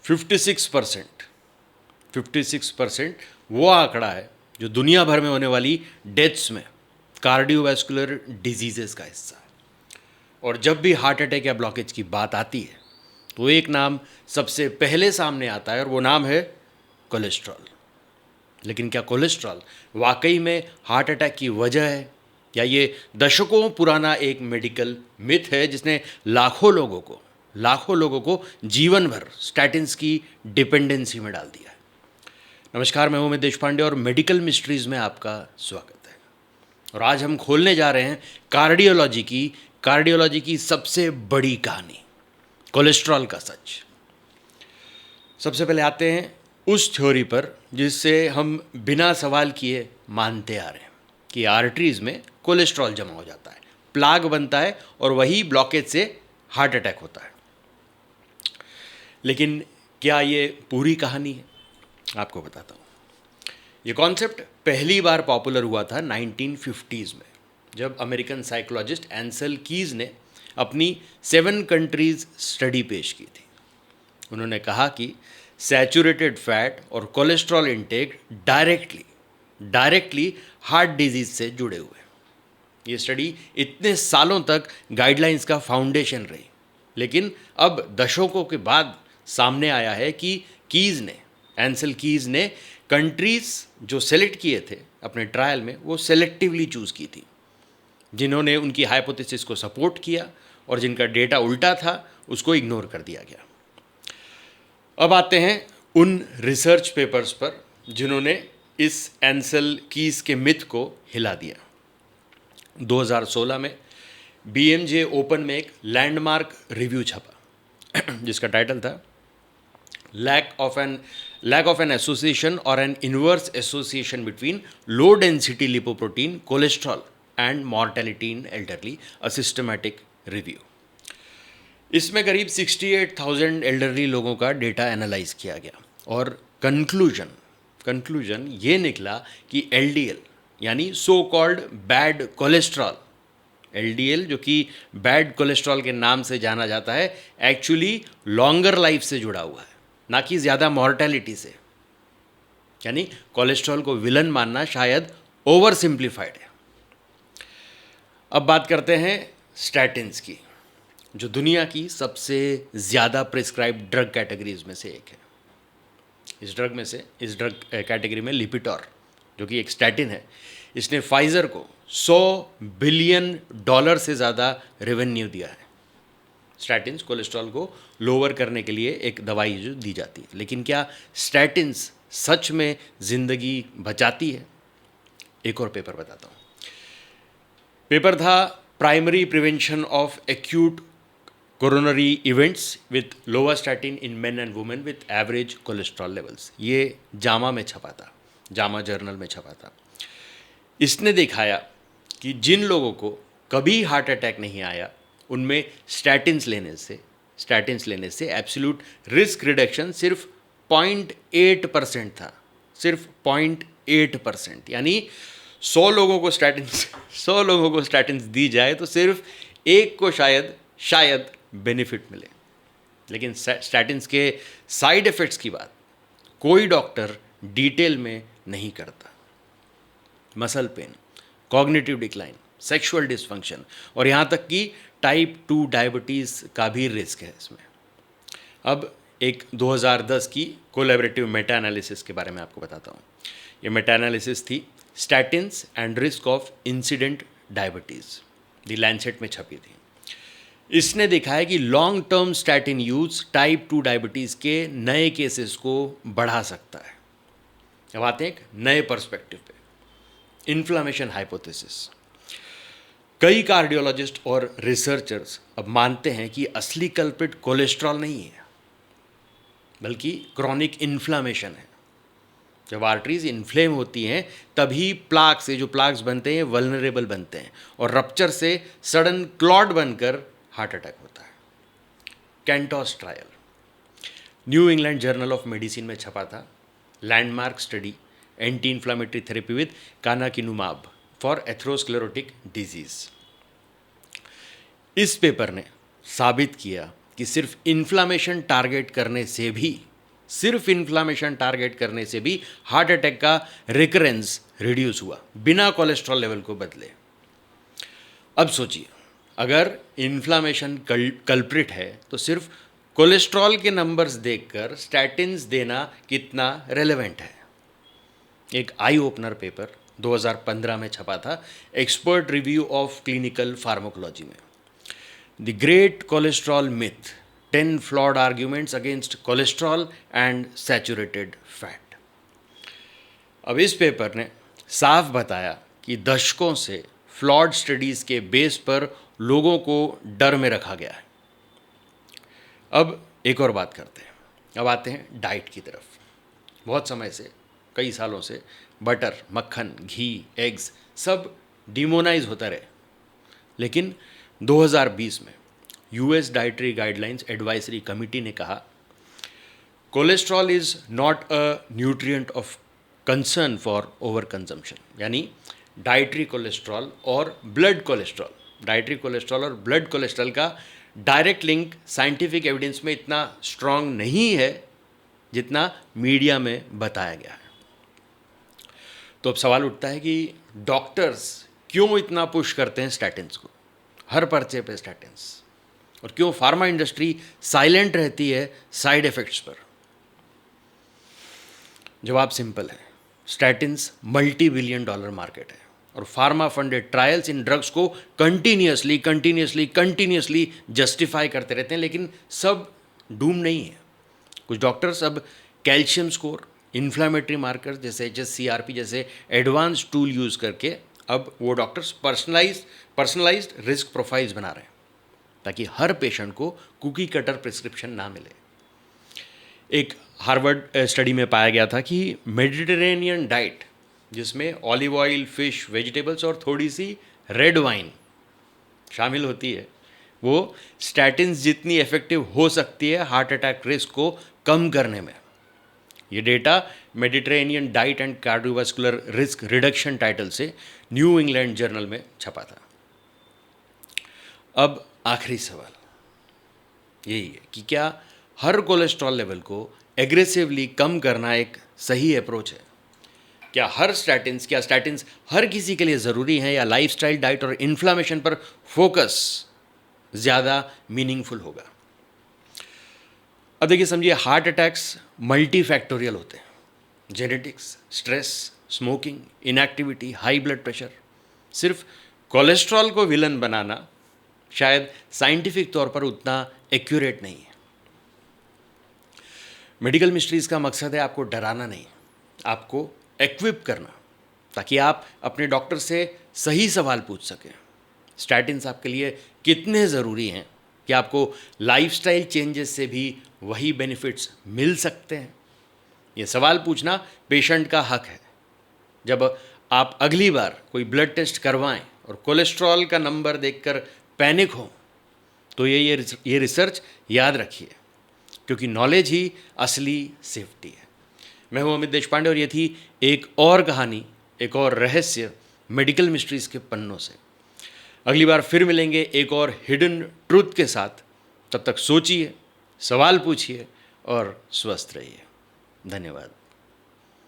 56%, 56% वो आंकड़ा है जो दुनिया भर में होने वाली डेथ्स में कार्डियोवैस्कुलर डिजीजेस का हिस्सा है। और जब भी हार्ट अटैक या ब्लॉकेज की बात आती है तो एक नाम सबसे पहले सामने आता है और वो नाम है कोलेस्ट्रॉल। लेकिन क्या कोलेस्ट्रॉल वाकई में हार्ट अटैक की वजह है, या ये दशकों पुराना एक मेडिकल मिथ है जिसने लाखों लोगों को जीवन भर स्टैटिन्स की डिपेंडेंसी में डाल दिया है? नमस्कार, मैं हूं अमित देशपांडे और मेडिकल मिस्ट्रीज़ में आपका स्वागत है। और आज हम खोलने जा रहे हैं कार्डियोलॉजी की सबसे बड़ी कहानी, कोलेस्ट्रॉल का सच। सबसे पहले आते हैं उस थ्योरी पर जिससे हम बिना सवाल किए मानते आ रहे हैं कि आर्टरीज में कोलेस्ट्रॉल जमा हो जाता है, प्लाग बनता है और वही ब्लॉकेज से हार्ट अटैक होता है। लेकिन क्या ये पूरी कहानी है? आपको बताता हूँ। ये कॉन्सेप्ट पहली बार पॉपुलर हुआ था 1950s में, जब अमेरिकन साइकोलॉजिस्ट एंसल कीज ने अपनी 7 कंट्रीज स्टडी पेश की थी। उन्होंने कहा कि सैचुरेटेड फैट और cholesterol intake directly heart disease से जुड़े हुए हैं। ये स्टडी इतने सालों तक गाइडलाइंस का फाउंडेशन रही, लेकिन अब दशकों के बाद सामने आया है कि एंसल कीज ने कंट्रीज जो सेलेक्ट किए थे अपने ट्रायल में, वो सेलेक्टिवली चूज़ की थी। जिन्होंने उनकी हाइपोथेसिस को सपोर्ट किया और जिनका डेटा उल्टा था उसको इग्नोर कर दिया गया। अब आते हैं उन रिसर्च पेपर्स पर जिन्होंने इस एंसल कीज के मिथ को हिला दिया। 2016 में BMJ ओपन में एक लैंडमार्क रिव्यू छपा जिसका टाइटल था लैक ऑफ एन एसोसिएशन और N inverse association between low density lipoprotein, cholesterol and mortality in elderly, a systematic review. इसमें करीब 68,000 एल्डरली लोगों का डेटा एनालाइज किया गया और कंक्लूजन ये निकला कि LDL यानी so called bad cholesterol, LDL जो कि बैड कोलेस्ट्रॉल के नाम से जाना जाता है, एक्चुअली लॉन्गर लाइफ से जुड़ा हुआ है, ना कि ज़्यादा मॉर्टेलिटी से। यानी कोलेस्ट्रॉल को विलन मानना शायद ओवर सिंप्लीफाइड है। अब बात करते हैं स्टैटिन्स की, जो दुनिया की सबसे ज़्यादा प्रिस्क्राइब्ड ड्रग कैटेगरीज में से एक है। इस ड्रग कैटेगरी में लिपिटॉर, जो कि एक स्टैटिन है, इसने फाइज़र को $100 बिलियन से ज़्यादा रेवेन्यू दिया है। स्टैटिन्स कोलेस्ट्रॉल को लोअर करने के लिए एक दवाई जो दी जाती है। लेकिन क्या स्टैटिन्स सच में ज़िंदगी बचाती है? एक और पेपर बताता हूँ। पेपर था primary prevention of acute coronary events with lower statin in main and women with average cholesterol levels. ये जामा में छपा था, जामा जर्नल में छपा था। इसने दिखाया कि जिन लोगों को कभी हार्ट अटैक नहीं आया उनमें स्टैटिन्स लेने से एब्सोल्यूट रिस्क रिडक्शन सिर्फ 0.8% था, सिर्फ 0.8%। यानी 100 लोगों को स्टैटिन्स दी जाए तो सिर्फ एक को शायद बेनिफिट मिले। लेकिन स्टैटिन्स के साइड इफ़ेक्ट्स की बात कोई डॉक्टर डिटेल में नहीं करता। Muscle pain, cognitive decline, sexual dysfunction और यहाँ तक कि टाइप 2 डायबिटीज़ का भी रिस्क है इसमें। अब एक 2010 की कोलैबोरेटिव मेटा एनालिसिस के बारे में आपको बताता हूँ। ये मेटा एनालिसिस थी statins and risk of incident diabetes, the Lancet में छपी थी। इसने दिखाया कि long term statin use type 2 diabetes के नए केसेस को बढ़ा सकता है। अब आते हैं एक नए पर्सपेक्टिव पे, इन्फ्लामेशन हाइपोथेसिस। कई कार्डियोलॉजिस्ट और रिसर्चर्स अब मानते हैं कि असली कल्प्रिट कोलेस्ट्रॉल नहीं है बल्कि क्रॉनिक इन्फ्लामेशन है। जब आर्टरीज इन्फ्लेम होती हैं तभी प्लाग्स बनते हैं वल्नरेबल बनते हैं और रप्चर से सडन क्लॉट बनकर हार्ट अटैक होता है। CANTOS trial New England Journal of Medicine में छपा था, landmark study anti inflammatory therapy with canakinumab for atherosclerotic disease. इस पेपर ने साबित किया कि सिर्फ इन्फ्लामेशन टारगेट करने से भी सिर्फ इन्फ्लामेशन टारगेट करने से भी हार्ट अटैक का रिकरेंस रिड्यूस हुआ बिना कोलेस्ट्रॉल लेवल को बदले। अब सोचिए, अगर इन्फ्लामेशन कल्प्रिट है तो सिर्फ कोलेस्ट्रॉल के नंबर्स देखकर स्टैटिन्स देना कितना रेलेवेंट है। एक आई ओपनर पेपर 2015 में छपा था, expert review of clinical pharmacology में, the great cholesterol myth, 10 flawed arguments against cholesterol and saturated fat. अब इस पेपर ने साफ बताया कि दशकों से फ्लॉड स्टडीज़ के बेस पर लोगों को डर में रखा गया है। अब एक और बात करते हैं, अब आते हैं डाइट की तरफ। बहुत समय से, कई सालों से बटर, मक्खन, घी, एग्स सब डिमोनाइज होता रहे, लेकिन 2020 में US dietary guidelines advisory committee ने कहा cholesterol is not a nutrient of concern for over consumption. यानी डाइटरी कोलेस्ट्रॉल और ब्लड कोलेस्ट्रॉल, डाइटरी कोलेस्ट्रॉल और ब्लड कोलेस्ट्रॉल का डायरेक्ट लिंक साइंटिफिक एविडेंस में इतना स्ट्रांग नहीं है जितना मीडिया में बताया गया है। तो अब सवाल उठता है कि डॉक्टर्स क्यों इतना पुश करते हैं स्टैटिन्स को, हर पर्चे पे स्टैटिन्स, और क्यों फार्मा इंडस्ट्री साइलेंट रहती है साइड इफेक्ट्स पर। जवाब सिंपल है, statins multi billion dollar market है और फार्मा फंडेड ट्रायल्स इन ड्रग्स को कंटिन्यूसली जस्टिफाई करते रहते हैं, लेकिन सब डूम नहीं है। कुछ डॉक्टर्स अब कैल्शियम स्कोर, इन्फ्लामेटरी मार्कर्स जैसे HSCRP जैसे एडवांस टूल यूज़ करके अब वो डॉक्टर्स पर्सनलाइज्ड रिस्क प्रोफाइल्स बना रहे हैं ताकि हर पेशेंट को कुकी कटर प्रिस्क्रिप्शन ना मिले। एक हार्वर्ड स्टडी में पाया गया था कि मेडिटेरेनियन डाइट, जिसमें ऑलिव ऑयल, फिश, वेजिटेबल्स और थोड़ी सी रेड वाइन शामिल होती है, वो स्टैटिन्स जितनी इफेक्टिव हो सकती है हार्ट अटैक रिस्क को कम करने में। ये data Mediterranean diet and cardiovascular risk reduction title से न्यू इंग्लैंड जर्नल में छपा था। अब आखिरी सवाल यही है कि क्या हर कोलेस्ट्रॉल लेवल को एग्रेसिवली कम करना एक सही अप्रोच है? क्या स्टैटिन्स हर किसी के लिए ज़रूरी हैं, या लाइफस्टाइल, डाइट और इन्फ्लामेशन पर फोकस ज़्यादा मीनिंगफुल होगा? अब देखिए, समझिए, हार्ट अटैक्स मल्टी फैक्टोरियल होते हैं। Genetics, stress, smoking, inactivity, high blood pressure. सिर्फ कोलेस्ट्रॉल को विलन बनाना शायद साइंटिफिक तौर पर उतना एक्यूरेट नहीं है। मेडिकल मिस्ट्रीज़ का मकसद है आपको डराना नहीं, आपको एक्विप करना, ताकि आप अपने डॉक्टर से सही सवाल पूछ सकें। स्टैटिन्स आपके लिए कितने ज़रूरी हैं कि आपको लाइफस्टाइल चेंजेस से भी वही बेनिफिट्स मिल सकते हैं? ये सवाल पूछना पेशेंट का हक है। जब आप अगली बार कोई ब्लड टेस्ट करवाएं और कोलेस्ट्रॉल का नंबर देखकर पैनिक हो, तो ये रिसर्च याद रखिए, क्योंकि नॉलेज ही असली सेफ्टी है। मैं हूं अमित देशपांडे और ये थी एक और कहानी, एक और रहस्य मेडिकल मिस्ट्रीज़ के पन्नों से। अगली बार फिर मिलेंगे एक और हिडन ट्रूथ के साथ। तब तक सोचिए, सवाल पूछिए और स्वस्थ रहिए। धन्यवाद।